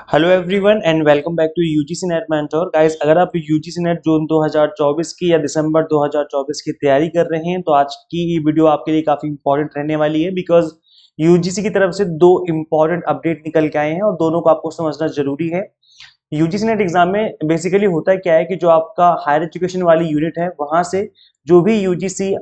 Hello everyone and welcome back to UGC NET mentor guys. अगर आप UGC net जून 2024 की या दिसंबर 2024 की तैयारी कर रहे हैं तो आज की ये वीडियो आपके लिए काफी इंपॉर्टेंट रहने वाली है, बिकॉज यूजीसी की तरफ से दो इंपॉर्टेंट अपडेट निकल के आए हैं और दोनों को आपको समझना जरूरी है। यूजीसी नेट एग्जाम में बेसिकली होता है क्या है कि जो आपका हायर एजुकेशन वाली यूनिट है वहां से जो भी यूजीसी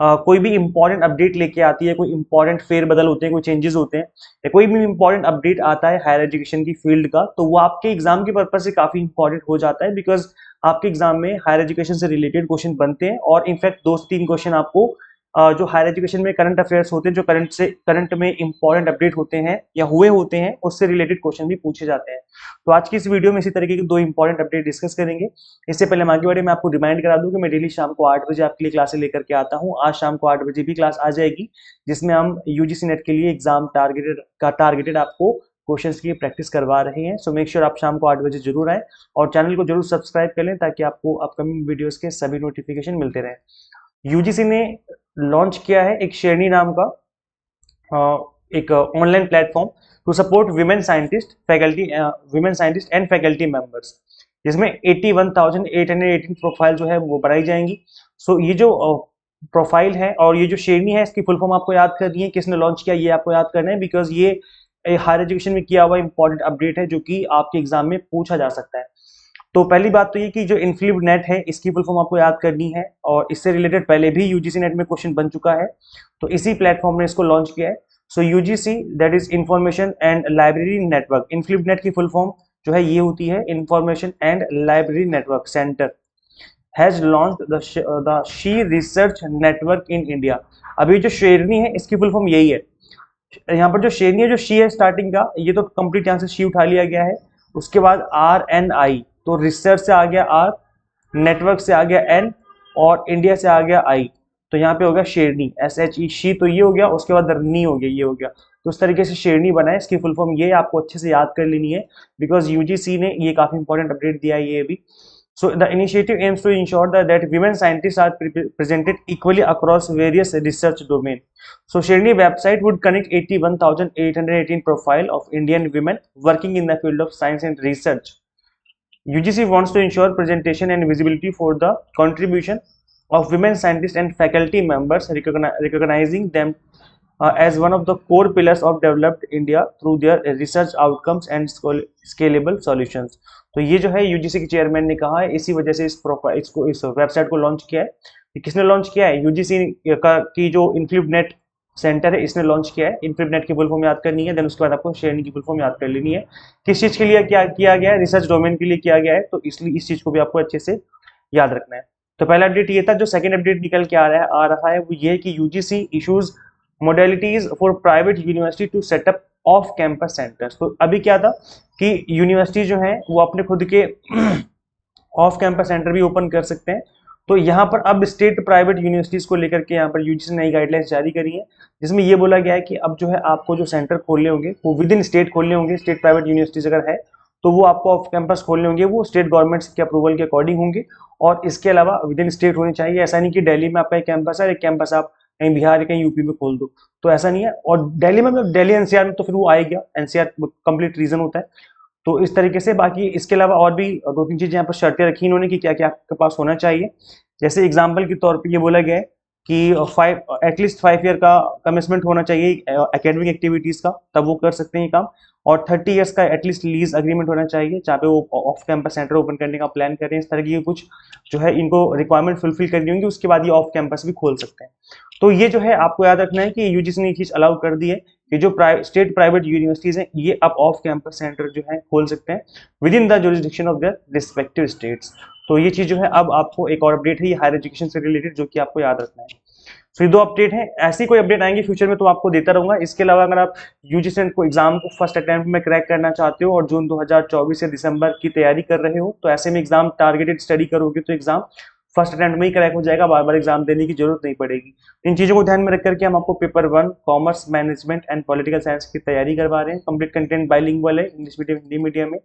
कोई भी इंपॉर्टेंट अपडेट लेके आती है, कोई इंपॉर्टेंट फेरबदल होते हैं, कोई चेंजेस होते हैं या कोई भी इंपॉर्टेंट अपडेट आता है हायर एजुकेशन की फील्ड का, तो वो आपके एग्जाम के पर्पज से काफी इंपॉर्टेंट हो जाता है, बिकॉज आपके एग्जाम में हायर एजुकेशन से रिलेटेड क्वेश्चन बनते हैं और इनफैक्ट 2 से 3 क्वेश्चन आपको जो हायर एजुकेशन में करंट अफेयर्स होते हैं, जो करंट में इंपॉर्टेंट अपडेट होते हैं या हुए होते हैं, उससे रिलेटेड क्वेश्चन भी पूछे जाते हैं। तो आज की इस वीडियो में इसी तरीके के 2 इंपॉर्टेंट अपडेट डिस्कस करेंगे। इससे पहले हम आगे बढ़े, मैं आपको रिमाइंड करा दूं कि मैं डेली शाम को 8 बजे आपके लिए क्लासे लेकर के आता हूं। आज शाम को 8 बजे भी क्लास आ जाएगी, जिसमें हम यूजीसी नेट के लिए एग्जाम टारगेटेड आपको क्वेश्चंस की प्रैक्टिस करवा रहे हैं। सो मेक श्योर आप शाम को 8 बजे जरूर आए और चैनल को जरूर सब्सक्राइब कर लें ताकि आपको अपकमिंग वीडियोस के सभी नोटिफिकेशन मिलते रहें। यूजीसी ने लॉन्च किया है एक शेरनी नाम का एक online platform to support women scientist and faculty members, जिसमें 81,818 प्रोफाइल जो है वो बनाई जाएंगी। सो ये जो प्रोफाइल है और ये जो शेरनी है, इसकी फुल फॉर्म आपको याद करनी है, किसने लॉन्च किया ये आपको याद करना है, बिकॉज ये हायर एजुकेशन में किया हुआ इंपॉर्टेंट अपडेट है जो कि आपके एग्जाम में पूछा जा सकता है। तो पहली बात तो ये कि जो इनफ्लिप नेट है इसकी फुल फॉर्म आपको याद करनी है और इससे रिलेटेड पहले भी यूजीसी नेट में क्वेश्चन बन चुका है, तो इसी प्लेटफॉर्म ने इसको लॉन्च किया है। So UGC that is information and library network, INFLIBNET की फुल फॉर्म जो है ये होती है information and library network centre, has launched the she research network in India. अभी जो शेरनी है इसकी फुल फॉर्म यही है। यहाँ पर जो शेरनी है, जो शी है स्टार्टिंग का, ये तो कंप्लीट यहाँ से शी उठा लिया गया है। उसके बाद RNI, तो रिसर्च से आ गया R, नेटवर्क से आ गया N और इंडिया से आ गया I, तो यहाँ पे हो गया शेरनी SHE शी, तो ये हो गया। उसके बाद रनी हो गया, ये हो गया। तो उस तरीके से शेरनी बना है, इसकी फुल फॉर्म ये आपको अच्छे से याद कर लेनी है, बिकॉज यूजीसी ने ये काफी इंपॉर्टेंट अपडेट दिया है ये भी। So the initiative aims to ensure that women scientists are presented equally across various research domains. So Sherni website would connect 81,818 profile of Indian women working in the field of science and research. UGC wants to ensure presentation and visibility for the contribution of women scientists and faculty members, recognizing them as one of the core pillars of developed India through their research outcomes and scalable solutions. तो ये जो है UGC के chairman ने कहा है, इसी वजह से इस वेबसाइट को लॉन्च किया है। ये किसने लॉन्च किया है? यूजीसी की जो इनफ्लिप नेट सेंटर है इसने लॉन्च किया है। इनफ्लिप नेट की फुल फॉर्म याद करनी है, देन उसके बाद आपको शेरनी की फुल फॉर्म याद कर लेनी है। किस चीज के लिए क्या किया गया है? रिसर्च डोमेन के लिए किया गया है, तो इसलिए इस चीज को भी आपको अच्छे से याद रखना है। तो पहला अपडेट ये था। जो सेकंड अपडेट निकल के आ रहा है वो ये है कि UGC issues modalities for private university to set up of campus centres. तो अभी क्या था कि यूनिवर्सिटी जो है वो अपने खुद के ऑफ कैंपस सेंटर भी ओपन कर सकते हैं। तो यहाँ पर अब स्टेट प्राइवेट यूनिवर्सिटीज को लेकर के यहाँ पर यूजीसी ने नई गाइडलाइंस जारी करी है, जिसमें ये बोला गया है कि अब जो है आपको जो सेंटर खोलने होंगे वो विद इन स्टेट खोलने होंगे। स्टेट प्राइवेट यूनिवर्सिटीज अगर है तो वो आपको ऑफ कैंपस खोलने होंगे, वो स्टेट गवर्नमेंट्स के अप्रूवल के अकॉर्डिंग होंगे और इसके अलावा विद इन स्टेट होनी चाहिए। ऐसा नहीं कि दिल्ली में आपका एक कैंपस है, एक कैंपस आप कहीं बिहार या कहीं यूपी में खोल दो, तो ऐसा नहीं है। और दिल्ली में मतलब दिल्ली एनसीआर में तो फिर वो आएगा, एनसीआर कंप्लीट रीजन होता है। तो इस तरीके से बाकी इसके अलावा और भी 2-3 चीजें यहाँ पर शर्तें रखी इन्होंने कि क्या क्या आपके पास होना चाहिए। जैसे एग्जाम्पल के तौर पर ये बोला गया है कि एटलीस्ट 5 ईयर का कमिटमेंट होना चाहिए एकेडमिक एक्टिविटीज का, तब वो कर सकते हैं ये काम। और 30 ईयर्स का एटलीस्ट लीज अग्रीमेंट होना चाहिए जहाँ पे वो ऑफ कैंपस सेंटर ओपन करने का प्लान कर रहे हैं। इस तरह की कुछ जो है इनको रिक्वायरमेंट फुलफिल करनी होंगी, उसके बाद ये ऑफ कैंपस भी खोल सकते हैं। तो ये जो है आपको याद रखना है कि यूजीसी ने ये चीज अलाउ कर दी है कि जो स्टेट प्राइवेट यूनिवर्सिटीज हैं ये अब ऑफ कैंपस सेंटर जो है खोल सकते हैं with in the jurisdiction of their respective states. तो ये चीज जो है अब आपको एक और अपडेट है ये हायर एजुकेशन से रिलेटेड, जो कि आपको याद रखना है। तो ये 2 अपडेट है। ऐसी कोई अपडेट आएंगे फ्यूचर में तो आपको देता रहूंगा। इसके अलावा अगर आप यूजीसी को एग्जाम को फर्स्ट अटेम्प्ट में क्रैक करना चाहते हो और जून 2024 से दिसंबर की तैयारी कर रहे हो, तो ऐसे में एग्जाम टारगेटेड स्टडी करोगे तो एग्जाम फर्स्ट अटेम्प्ट में ही क्रैक हो जाएगा, बार बार एग्जाम देने की जरूरत नहीं पड़ेगी। इन चीजों को ध्यान में रख करके हम आपको paper 1 commerce management and political science की तैयारी करवा रहे हैं। कंप्लीट कंटेंट बाइलिंगुअल है, इंग्लिश मीडियम हिंदी मीडियम में।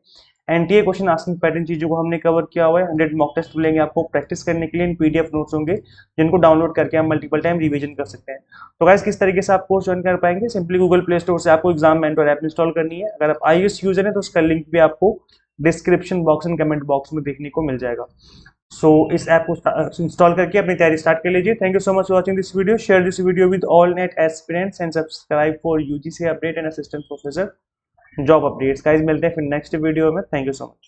एनटीए क्वेश्चन आस्किंग पैटर्न चीजों को हमने कवर किया हुआ है। 100 मॉक टेस्ट मिलेंगे आपको प्रैक्टिस करने के लिए, इन पीडीएफ नोट्स होंगे जिनको डाउनलोड करके आप मल्टीपल टाइम रिवीजन कर सकते हैं। तो गाइस किस तरीके से आप कोर्स ज्वाइन कर पाएंगे, सिंपली गूगल प्ले स्टोर से आपको एग्जाम मेंटर ऐप इंस्टॉल करनी है। अगर आप iOS यूजर हैं तो उसका लिंक भी आपको description box and comment box में देखने को मिल जाएगा। सो इस ऐप को इंस्टॉल करके अपनी तैयारी स्टार्ट कर लीजिए। Thank you so much for watching this video. Share this video with all net aspirants and subscribe for UGC update and assistant professor job updates. Guys मिलते हैं फिर नेक्स्ट वीडियो में। Thank you so much.